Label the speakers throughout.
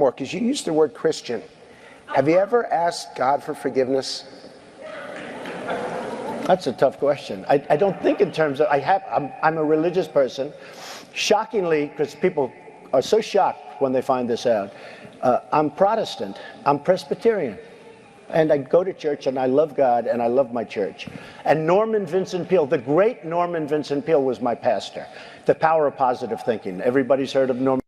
Speaker 1: more, because you used the word Christian. Have you ever asked God for forgiveness?
Speaker 2: That's a tough question. I don't think in terms of, I'm a religious person. Shockingly, because people are so shocked when they find this out, I'm Protestant, I'm Presbyterian. And I go to church and I love God and I love my church. And Norman Vincent Peale, the great Norman Vincent Peale was my pastor. The Power of Positive Thinking. Everybody's heard of Norman.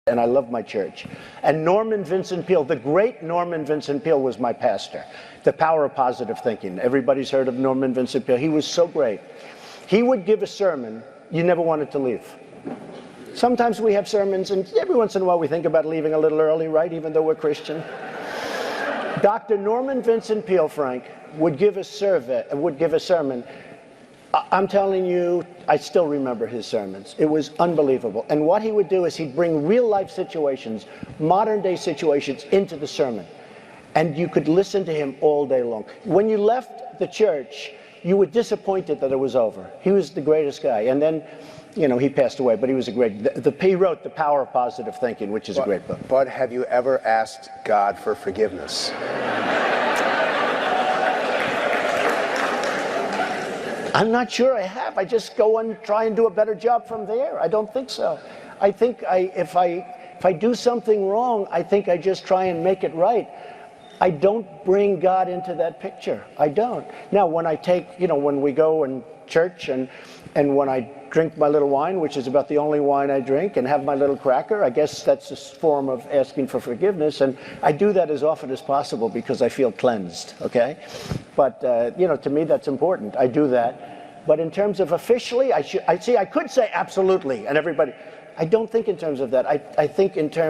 Speaker 2: And I love my church. And Norman Vincent Peale, the great Norman Vincent Peale was my pastor. The Power of Positive Thinking. Everybody's heard of Norman Vincent Peale. He was so great. He would give a sermon you never wanted to leave. Sometimes we have sermons and every once in a while we think about leaving a little early, right? Even though we're Christian. Dr. Norman Vincent Peale, Frank, would give a sermon. I'm telling you, I still remember his sermons. It was unbelievable. And what he would do is he'd bring real life situations, modern day situations, into the sermon. And you could listen to him all day long. When you left the church, you were disappointed that it was over. He was the greatest guy. And then, you know, he passed away, but he was a great, he wrote The Power of Positive Thinking, which is a great book.
Speaker 1: But have you ever asked God for forgiveness?
Speaker 2: I'm not sure I have. I just go and try and do a better job from there. I don't think so. I think if I do something wrong, I think I just try and make it right. I don't bring God into that picture. I don't. Now, when I take, you know, when we go in church and when I drink my little wine, which is about the only wine I drink, and have my little cracker, I guess that's a form of asking for forgiveness. And I do that as often as possible because I feel cleansed, okay? But, you know, to me that's important. I do that. But in terms of officially, I could say absolutely, and everybody, I don't think in terms of that. I think in terms